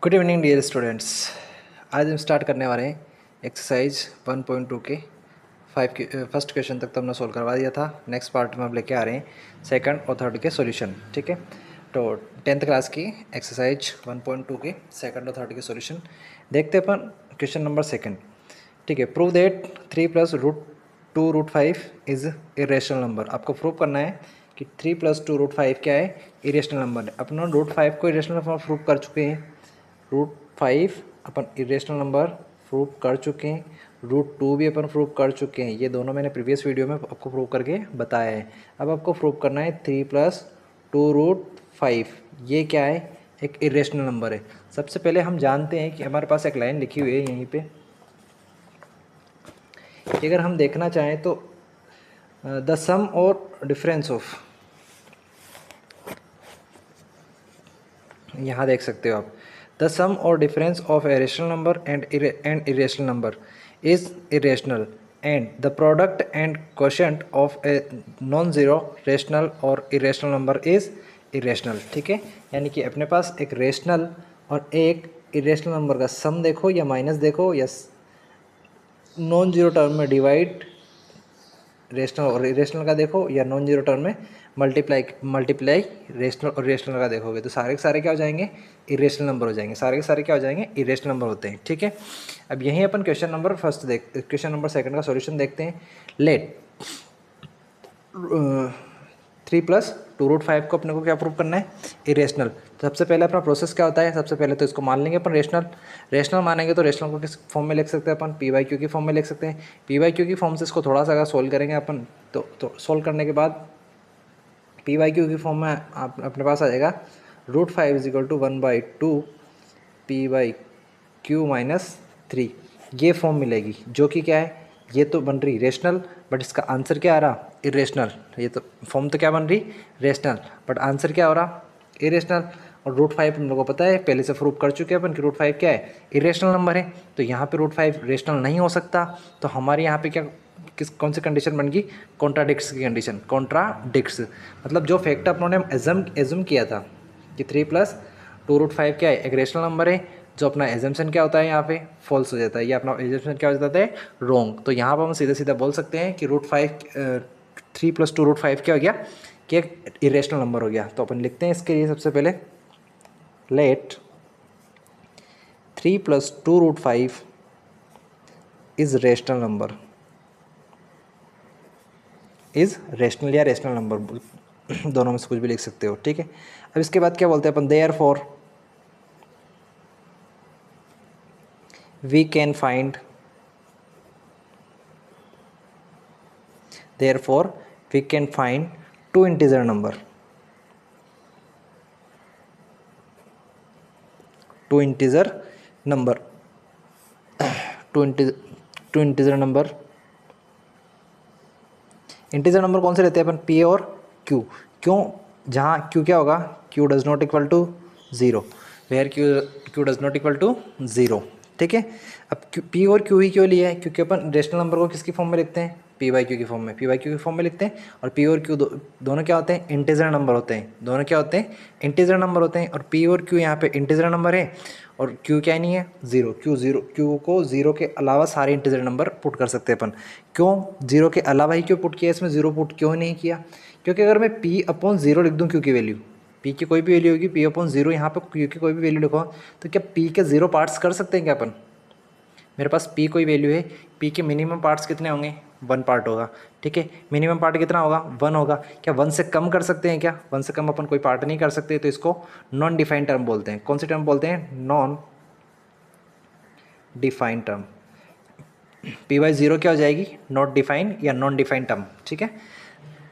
Good evening dear students. आज हम start करने वाले हैं एक्सरसाइज 1.2 के फर्स्ट क्वेश्चन तक तो हमने सोल्व करवा दिया था। नेक्स्ट पार्ट में हम लेके आ रहे हैं सेकंड और थर्ड के सॉल्यूशन। ठीक है, तो 10th क्लास की एक्सरसाइज 1.2 के सेकंड और थर्ड के सॉल्यूशन देखते हैं अपन। क्वेश्चन नंबर सेकंड, ठीक है। Prove that 3+√2√5 is irrational number. आपको प्रूव करना है कि 3+2√5 क्या है, इरेशनल नंबर है। अपन √5 को इरेशनल नंबर प्रूव कर चुके हैं। √5 अपन इरेशनल नंबर प्रूव कर चुके हैं, √2 भी अपन प्रूव कर चुके हैं। ये दोनों मैंने प्रीवियस वीडियो में आपको प्रूव करके बताया है। अब आपको प्रूव करना है 3+2√5 ये क्या है, एक इरेशनल नंबर है। सबसे पहले हम जानते हैं कि हमारे पास एक लाइन लिखी हुई है यहीं पे, कि अगर हम देखना चाहें तो द सम और डिफरेंस ऑफ, यहाँ देख सकते हो आप, द सम और difference of a rational number and irrational number is irrational and the product and quotient of a non zero rational और इरेशनल नंबर इज़ इरेशनल। ठीक है, यानी कि अपने पास एक रेशनल और एक इरेशनल नंबर का सम देखो या माइनस देखो या नॉन जीरो टर्म में डिवाइड रेशनल और इरेशनल का देखो या नॉन जीरो टर्म में मल्टीप्लाई रेशनल और इरेशनल का देखोगे तो सारे के सारे क्या हो जाएंगे, इरेशनल नंबर हो जाएंगे। सारे के सारे क्या हो जाएंगे, इरेशनल नंबर होते हैं। ठीक है, अब यहीं अपन question number question number second का सॉल्यूशन देखते हैं। लेट 3+2√5 को अपने को क्या प्रूव करना है, इरेशनल। तो सबसे पहले अपना प्रोसेस क्या होता है, सबसे पहले तो इसको मान लेंगे अपन रेशनल मानेंगे तो रेशनल को किस फॉर्म में लिख सकते हैं अपन, p/q की फॉर्म में लिख सकते हैं। p/q की फॉर्म से इसको थोड़ा सा अगर सोल्व करेंगे अपन तो सोल्व करने के बाद p/q की फॉर्म में आप अपने पास आ जाएगा √5 = 1/2 p/q-3 ये फॉर्म मिलेगी, जो कि क्या है, ये तो बन रही रेशनल बट इसका आंसर क्या आ रहा, इरेशनल। ये तो फॉर्म तो क्या बन रही, रेशनल, बट आंसर क्या हो रहा, इरेशनल। और √5 हम लोगों को पता है, पहले से प्रूव कर चुके हैं अपन कि √5 क्या है, इरेशनल नंबर है। तो यहाँ पे √5 रेशनल नहीं हो सकता, तो हमारे यहाँ पे क्या कौन सी कंडीशन बन गई, कॉन्ट्राडिक्ट्स की कंडीशन। कॉन्ट्राडिक्ट्स मतलब जो फैक्ट अपनों ने एज्यूम किया था कि 3+2√5 क्या है, एक रेशनल नंबर है, जो अपना एजम्पशन क्या होता है यहाँ पे, फॉल्स हो जाता है, या अपना एजम्पशन क्या हो जाता है, रॉन्ग। तो यहाँ पर हम सीधा सीधा बोल सकते हैं कि 3+2√5 क्या हो गया, कि एक इरेशनल नंबर हो गया। तो अपन लिखते हैं इसके लिए सबसे पहले, let 3+2√5 is rational number, is rational या रेशनल नंबर दोनों में से कुछ भी लिख सकते हो। ठीक है, अब इसके बाद क्या बोलते हैं अपन, therefore we can find therefore we can find two integer number, two integer number two integer number integer number कौन से लेते हैं अपन, p और q। क्यों, जहाँ q क्या होगा, q does not equal to 0, where q does not equal to 0। ठीक है, अब p और q ही क्यों लिए है, क्योंकि अपन रेशनल नंबर को किसकी फॉर्म में लिखते हैं, p/q की फॉर्म में, p/q की फॉर्म में लिखते हैं। और p और q दोनों क्या होते हैं, इंटीजर नंबर होते हैं, दोनों क्या होते हैं, इंटीजर नंबर होते हैं। और p और q यहाँ पे इंटीजर नंबर है और q क्या नहीं है, 0। q को 0 के अलावा सारे इंटीजर नंबर पुट कर सकते हैं अपन। क्यों 0 के अलावा ही क्यों पुट किया, इसमें 0 पुट क्यों नहीं किया, क्योंकि अगर मैं p/0 लिख दूँ q की वैल्यू, p की कोई भी वैल्यू होगी, p/0 यहाँ पर q की कोई भी वैल्यू लिखो, तो क्या p के 0 पार्ट्स कर सकते हैं क्या अपन, मेरे पास p कोई वैल्यू है, p के मिनिमम पार्ट्स कितने होंगे, 1 पार्ट होगा। ठीक है, मिनिमम पार्ट कितना होगा, 1 होगा। क्या 1 से कम कर सकते हैं क्या, 1 से कम अपन कोई पार्ट नहीं कर सकते, तो इसको नॉन डिफाइंड टर्म बोलते हैं। कौन सी टर्म बोलते हैं, नॉन डिफाइंड टर्म। p/0 क्या हो जाएगी, नॉट डिफाइंड या नॉन डिफाइंड टर्म। ठीक है,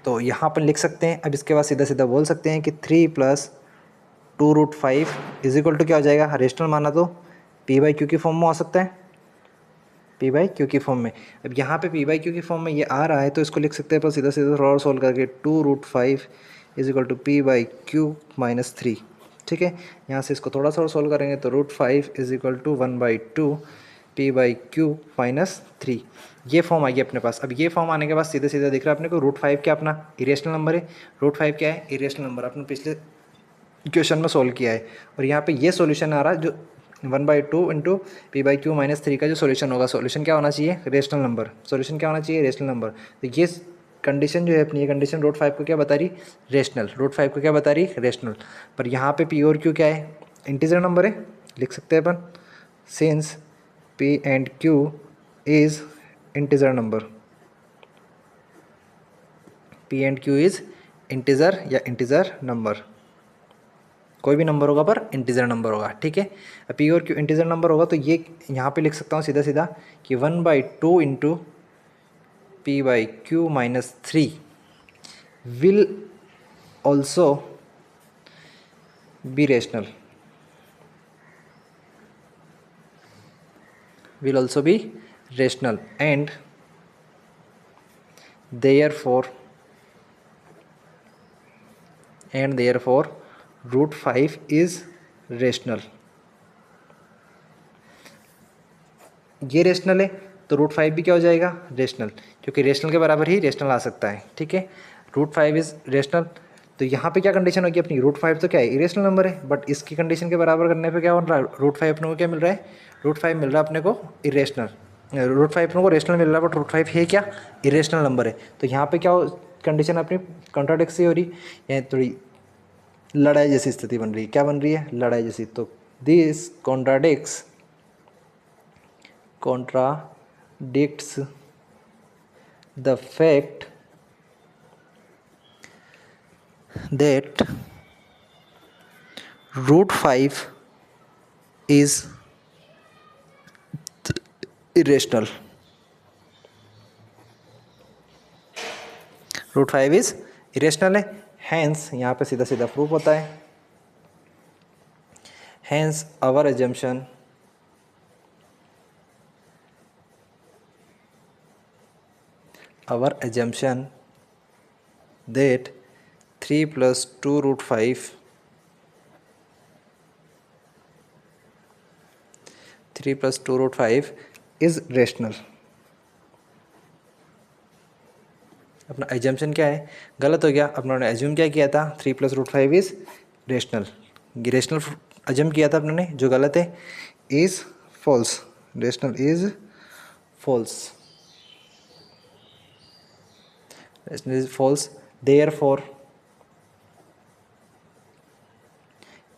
तो यहाँ अपन लिख सकते हैं। अब इसके बाद सीधा सीधा बोल सकते हैं कि 3+2√5 इज इक्वल टू क्या हो जाएगा, रेशनल माना तो p/q की फॉर्म में हो सकता है, p/q की फॉर्म में। अब यहाँ पे p/q की फॉर्म में ये आ रहा है, तो इसको लिख सकते हैं पर सीधा सीधा थोड़ा और सोल्व करके 2√5 इज इक्वल टू p/q-3। ठीक है, यहाँ से इसको थोड़ा सा और सोल्व करेंगे तो √5 इज इक्वल टू 1/2 p/q-3। ये फॉर्म आ गया अपने पास। अब ये फॉर्म आने के बाद सीधे सीधे दिख रहा है अपने को, √5 क्या अपना इरेशनल नंबर है, √5 क्या है, इरेशनल नंबर। अपने पिछले क्वेश्चन में सोल्व किया है और यहाँ पे ये सॉल्यूशन आ रहा है जो 1/2 इंटू p/q-3 का जो सॉल्यूशन होगा, सॉल्यूशन क्या होना चाहिए, रेशनल नंबर। सॉल्यूशन क्या होना चाहिए, रेशनल नंबर। तो ये कंडीशन जो है अपनी, ये कंडीशन रूट 5 को क्या बता रही, रेशनल। रूट 5 को क्या बता रही, रेशनल। पर यहाँ पे p और q क्या है, इंटीजर नंबर है, लिख सकते हैं अपन, since p and q is integer number. p and q is integer या इंटीजर नंबर, कोई भी नंबर होगा पर इंटीजर नंबर होगा, ठीक है। अब पी और क्यू इंटीजर नंबर होगा तो ये यहाँ पे लिख सकता हूँ सीधा सीधा कि 1/2 into p/q-3 will also be rational, will also be rational and therefore root 5 is rational। ये रेशनल है तो रूट 5 भी क्या हो जाएगा, रेशनल, क्योंकि रेशनल के बराबर ही रेशनल आ सकता है, ठीक है। रूट 5 इज रेशनल, तो यहाँ पे क्या कंडीशन होगी अपनी, रूट 5 तो क्या है, इरेशनल नंबर है, बट इसकी कंडीशन के बराबर करने पे क्या बन रहा है, रूट 5 अपने को क्या मिल रहा है, रूट 5 मिल रहा है अपने को इरेशनल। रूट 5 अपने को रेशनल मिल रहा है बट रूट 5 है क्या, इरेशनल नंबर है। तो यहाँ पे क्या कंडीशन अपनी कॉन्ट्राडिक्स हो रही है, थोड़ी लड़ाई जैसी स्थिति बन रही है, क्या बन रही है, लड़ाई जैसी। तो this contradicts the fact that root 5 is irrational। Root 5 is irrational है, हैंस यहाँ पे सीधा सीधा प्रूफ होता है, hence our assumption that 3 + 2 root 5 is rational। अपना एजम्पशन क्या है, गलत हो गया, अपनों ने एज्यूम क्या किया था, 3 + root 5 इज रेशनल, ये रेशनल एज्यूम किया था अपनों ने, जो गलत है, is false, rational is false, rational is false, therefore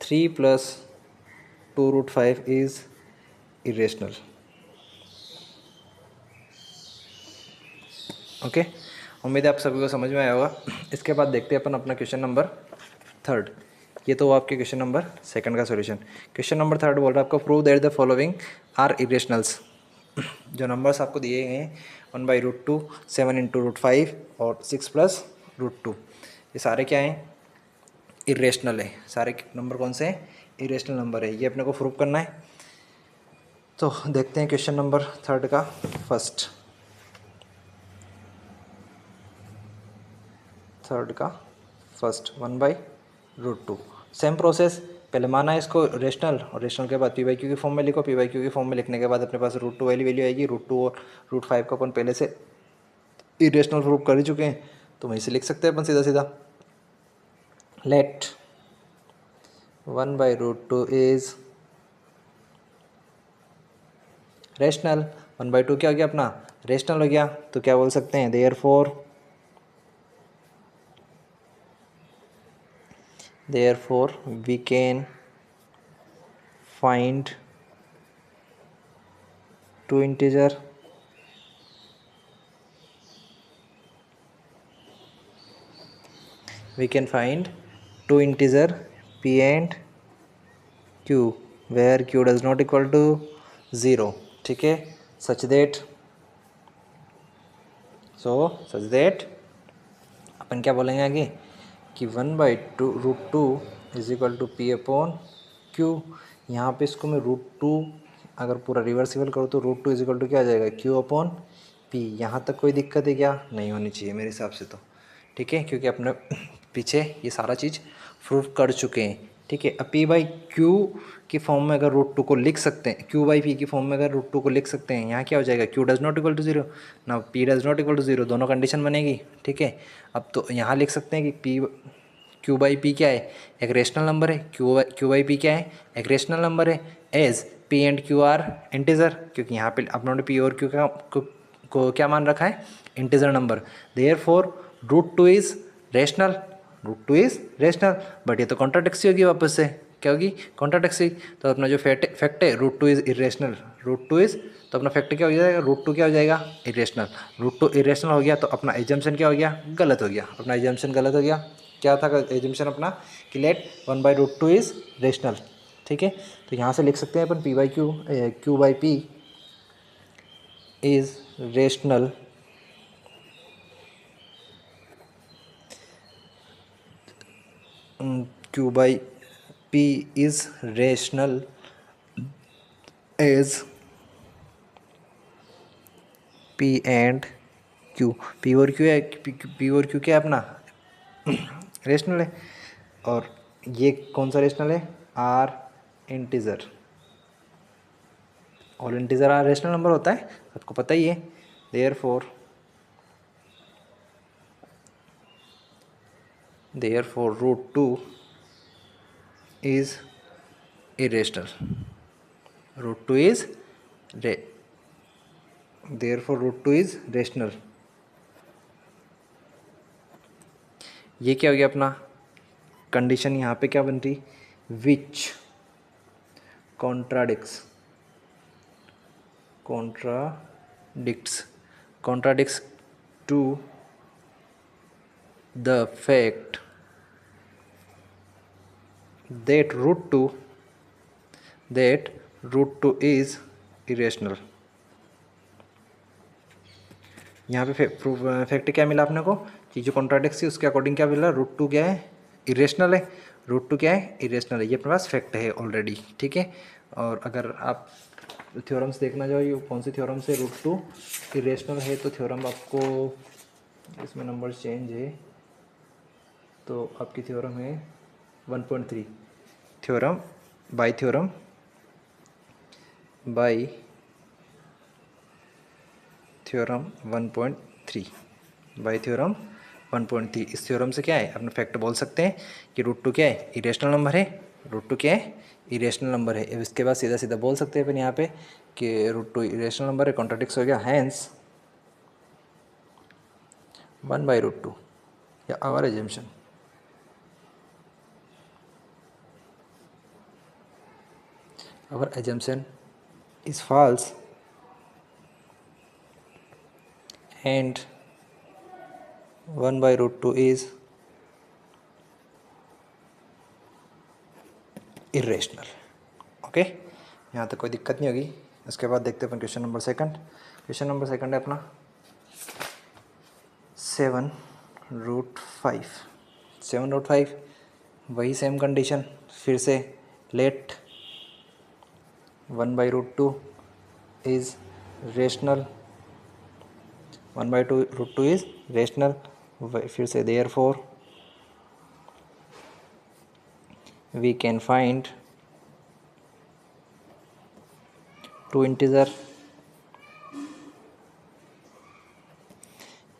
3 + 2 root 5 is irrational. Okay, उम्मीद है आप सभी को समझ में आया होगा। इसके बाद देखते हैं अपन अपना क्वेश्चन नंबर 3। ये तो आपके क्वेश्चन नंबर 2 का सॉल्यूशन। क्वेश्चन नंबर 3 बोल रहा है आपको, prove that the following are irrationals. जो नंबर्स आपको दिए गए हैं 1/√2, 7 × √5 और 6 + √2, ये सारे क्या हैं, इरेशनल है। सारे नंबर कौन से हैं, इरेशनल नंबर है, ये अपने को प्रूव करना है। तो देखते हैं क्वेश्चन नंबर 3 का फर्स्ट, थर्ड का फर्स्ट 1/√2। सेम प्रोसेस, पहले माना है इसको रेशनल, और रेशनल के बाद p/q की फॉर्म में लिखो, p/q की फॉर्म में लिखने के बाद अपने पास √2 वाली वैल्यू आएगी। √2 और √5 को अपन पहले से इरेशनल प्रूव कर ही चुके हैं, तो वहीं से लिख सकते हैं अपन सीधा सीधा। लेट 1/√2 इज रेशनल, 1/2 क्या हो गया अपना, रेशनल हो गया, तो क्या बोल सकते हैं, therefore we can find two integer p and q where q does not equal to 0, ठीक है। such that अपन क्या बोलेंगे आगे कि 1/√2 इज इक्वल टू p/q। यहाँ पे इसको मैं √2 अगर पूरा रिवर्सिबल करूँ तो √2 इज इक्वल टू क्या आ जाएगा, q/p। यहाँ तक कोई दिक्कत है क्या, नहीं होनी चाहिए मेरे हिसाब से तो, ठीक है, क्योंकि अपने पीछे ये सारा चीज़ प्रूफ कर चुके हैं, ठीक है। अब p/q की फॉर्म में अगर √2 को लिख सकते हैं, q/p की फॉर्म में अगर √2 को लिख सकते हैं, यहाँ क्या हो जाएगा, q does not equal to 0 ना p does not equal to 0, दोनों कंडीशन बनेगी, ठीक है। अब तो यहाँ लिख सकते हैं कि क्यू बाई पी क्या है, एक रेशनल नंबर है। क्यू बाई पी क्या है, एक रेशनल नंबर है। As P and Q are integer, क्योंकि यहाँ पे अपनों ने पी और क्यू को क्या मान रखा है, integer number. Therefore root two is rational, root two is rational. But ये तो कॉन्ट्राडिक्सी होगी, वापस से क्या होगी, कॉन्ट्राडिक्सी। तो अपना जो फैक्ट है root two is irrational, root two is, तो अपना फैक्ट क्या हो जाएगा, रूट टू क्या हो जाएगा, इरेशनल। रूट टू इरेशनल हो गया तो अपना एजम्पशन क्या हो गया, गलत हो गया। अपना एजम्पशन गलत हो गया। क्या था एजम्पशन अपना, कि let one by root two is rational. ठीक है, तो यहाँ से लिख सकते हैं अपन p by q, q by p is rational q by p is rational as P and q. P और क्यू है, पी और क्यू क्या है अपना, रेशनल है। और ये कौन सा रेशनल है, are integer. All integer are rational number होता है, आपको पता ही है। Therefore root two is irrational, root two is therefore root two is rational. ये क्या हो गया अपना कंडीशन, यहाँ पे क्या बन रही, which contradicts to the fact that root 2 is irrational। यहाँ पे फैक्ट क्या मिला अपने को, कि जो कॉन्ट्राडिक्स है उसके अकॉर्डिंग क्या मिला, रूट टू क्या है, इरेशनल है। रूट टू क्या है, इरेशनल है। ये अपने पास फैक्ट है ऑलरेडी। ठीक है, और अगर आप थ्योरम्स देखना चाहो, ये कौन सी थ्योरम से रूट टू इरेशनल है, तो थ्योरम आपको इसमें नंबर चेंज है, तो आपकी थ्योरम है 1.3, theorem by theorem by theorem 1.3 by theorem 1.3। इस थ्योरम से क्या है, अपने फैक्ट बोल सकते हैं कि रूट टू क्या है, इरेशनल नंबर है। रूट टू क्या है, इरेशनल नंबर है। अब इसके बाद सीधा सीधा बोल सकते हैं अपन यहाँ पे कि रूट टू इरेशनल नंबर है, कॉन्ट्राडिक्स हो गया, हैंस 1 बाई रूट टू, या our assumption. Our assumption is false and 1 by root 2 is irrational। Okay, यहाँ तक कोई दिक्कत नहीं होगी। उसके बाद देखते हैं अपन question number second. Question number second है अपना 7√5। 7√5 वही सेम कंडीशन, फिर से let 1 by root 2 is rational, 1 by root 2 is rational. फिर से therefore we can find two integer.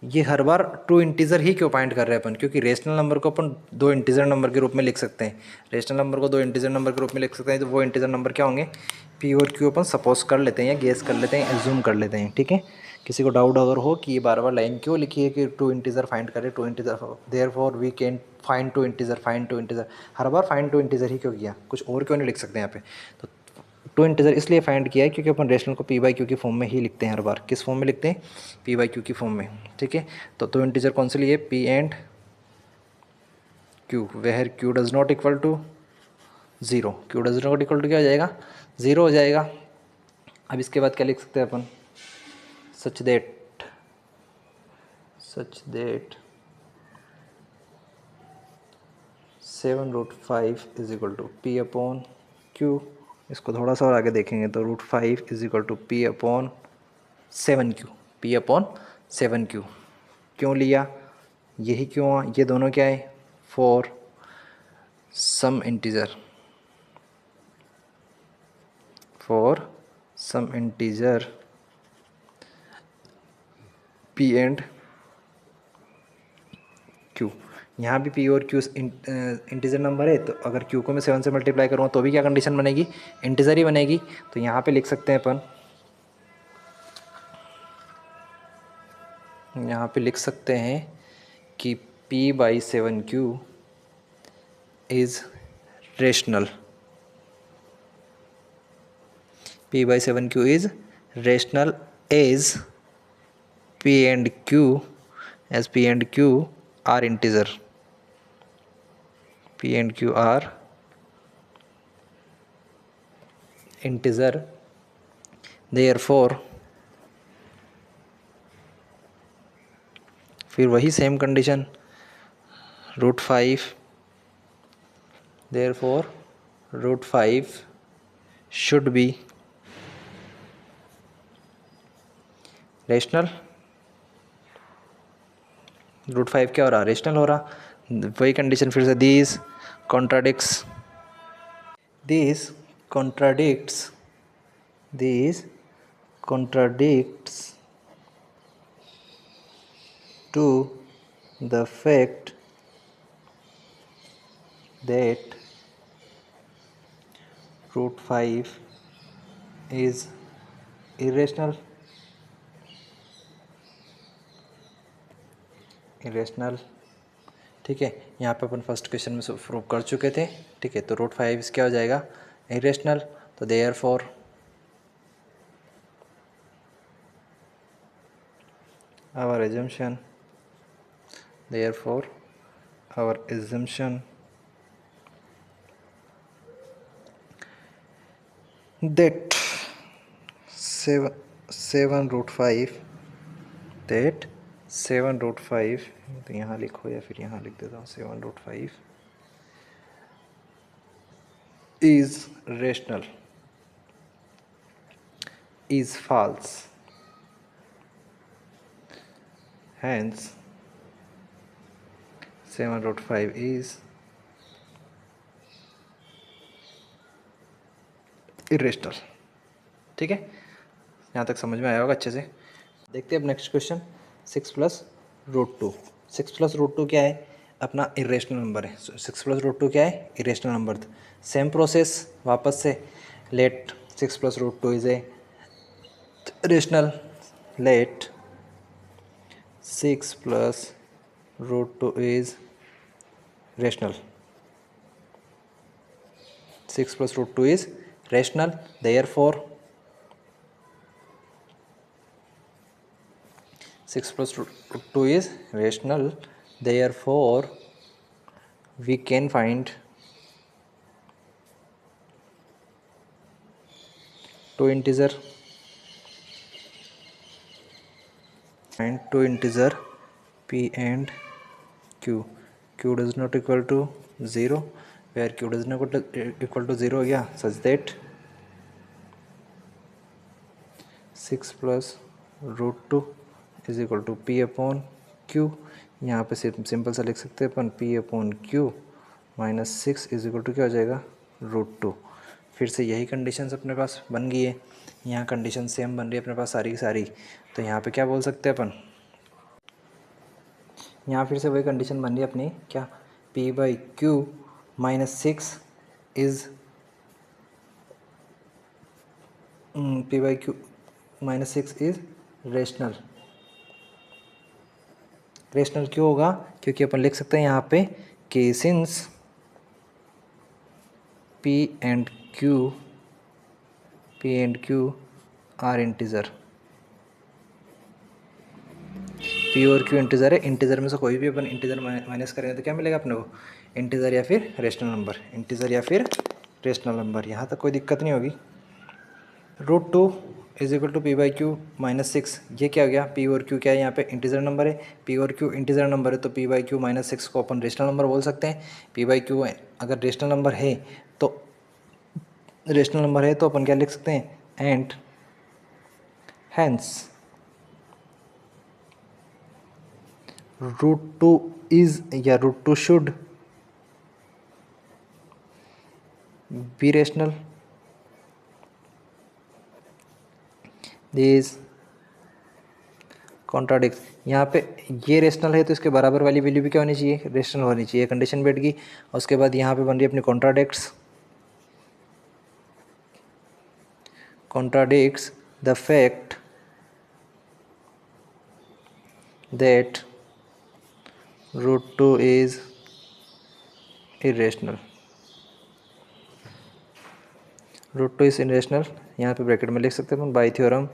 ये हर बार टू इंटीजर ही क्यों फाइंड कर रहे हैं अपन, क्योंकि रेशनल नंबर को अपन दो इंटीजर नंबर के रूप में लिख सकते हैं। रेशनल नंबर को दो इंटीजर नंबर के रूप में लिख सकते हैं, तो वो इंटीजर नंबर क्या होंगे, पी और क्यू अपन सपोज कर लेते हैं, या गेस कर लेते हैं, एज्यूम कर लेते हैं। ठीक है, किसी को डाउट अगर हो कि ये बार बार लाइन क्यों लिखी है कि टू इंटीजर फाइंड करें, two integer, therefore we can find two integer, find two integer, हर बार फाइंड टू इंटीजर ही क्यों किया, कुछ और क्यों नहीं लिख सकते यहाँ पे। तो टू इंटीजर इसलिए फाइंड किया है क्योंकि अपन रेशनल को पी बाई क्यू की फॉर्म में ही लिखते हैं हर बार। किस फॉर्म में लिखते हैं, पी बाई क्यू की फॉर्म में। ठीक है, तो टू इंटीजर कौन से लिए, P and Q, where Q does not equal to zero. Q does not equal to क्या हो जाएगा, ज़ीरो हो जाएगा। अब इसके बाद क्या लिख सकते हैं अपन, such that 7√5 is equal to P upon Q. इसको थोड़ा सा और आगे देखेंगे तो √5 is equal to P upon 7Q, P upon 7Q। क्यों लिया, यही क्यों, ये दोनों क्या है, for some integer, P and Q। यहाँ भी पी और क्यू इंटीजर नंबर है, तो अगर क्यू को मैं 7 से मल्टीप्लाई करूँगा तो भी क्या कंडीशन बनेगी, इंटीजर ही बनेगी। तो यहाँ पे लिख सकते हैं अपन, यहाँ पे लिख सकते हैं कि p/7q is rational, p/7q is rational as p and q are integer, p and q are integer, therefore फिर वही same condition √5, therefore √5 should be rational. √5 क्या हो रहा, रेशनल हो रहा। वही कंडीशन फिर से, this contradicts these contradicts to the fact that √5 is irrational, ठीक है। यहाँ पे अपन फर्स्ट क्वेश्चन में प्रूव कर चुके थे, ठीक है। तो √5 क्या हो जाएगा, इरेशनल। तो देयरफॉर our assumption that 7 √5 तो यहाँ लिखो या फिर यहाँ लिख देता हूँ, 7 √5 is rational is false, hence 7 √5 is irrational, ठीक है। यहाँ तक समझ में आया होगा अच्छे से। देखते हैं अब नेक्स्ट क्वेश्चन, 6+√2। 6+√2 क्या है, अपना इरेशनल नंबर है। 6+√2 क्या है, इरेशनल नंबर। सेम प्रोसेस वापस से, let 6+√2 is a rational, let 6+√2 is rational, 6+√2 is rational, therefore 6+√2 is rational, therefore we can find two integer p and q. Q does not equal to 0, where q does not equal to 0 yeah, such that 6+√2 is equal to p upon q। यहाँ पे simple सा लिख सकते हैं अपन, p upon q -6 is equal to क्या हो जाएगा, √2। फिर से यही कंडीशंस अपने पास बन गई है, यहाँ कंडीशन सेम बन रही है अपने पास सारी की सारी। तो यहाँ पे क्या बोल सकते हैं अपन, यहाँ फिर से वही कंडीशन बन रही है अपनी, क्या, p/q -6 is p/q -6 is rational. Rational क्यों होगा, क्योंकि अपन लिख सकते हैं यहाँ पे कि since p and q are integer, p और q इंटीजर है। इंटीजर में से कोई भी अपन इंटीजर माइनस करेंगे तो क्या मिलेगा अपने को, इंटीजर या फिर रेशनल नंबर, यहाँ तक कोई दिक्कत नहीं होगी। √2 इज इक्वल टू p/q -6, ये क्या हो गया, p और q क्या है, यहाँ पे इंटीजर नंबर है, p और q इंटीजर नंबर है, तो p/q -6 को अपन रेशनल नंबर बोल सकते हैं। p/q अगर रेशनल नंबर है तो अपन क्या लिख सकते हैं, एंड हैंस √2 इज या √2 शुड बी रेशनल। These कॉन्ट्राडिक्स, यहाँ पे ये रेशनल है तो इसके बराबर वाली वैल्यू भी क्या होनी चाहिए, रेशनल होनी चाहिए, कंडीशन बैठ गई। और उसके बाद यहाँ पे बन रही है अपनी contradicts the fact that √2 is irrational. √2 is irrational, यहाँ पे ब्रैकेट में लिख सकते हैं अपन बाय थ्योरम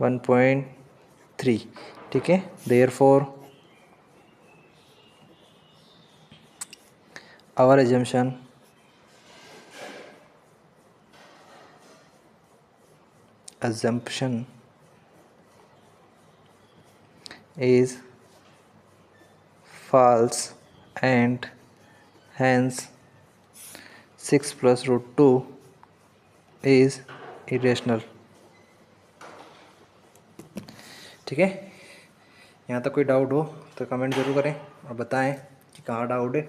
1.3, ठीक है। Therefore our assumption is false and hence 6 plus √2 is irrational, ठीक है। यहाँ तक कोई डाउट हो तो कमेंट ज़रूर करें और बताएं कि कहाँ डाउट है।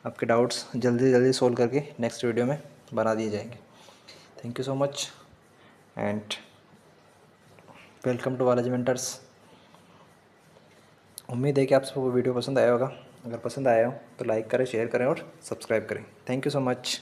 आपके डाउट्स जल्दी से जल्दी सोल्व करके नेक्स्ट वीडियो में बना दिए जाएंगे। Thank you so much and welcome to Balaji mentors. उम्मीद है कि आप सबको वीडियो पसंद आया होगा। अगर पसंद आया हो तो लाइक करें, शेयर करें और सब्सक्राइब करें। Thank you so much.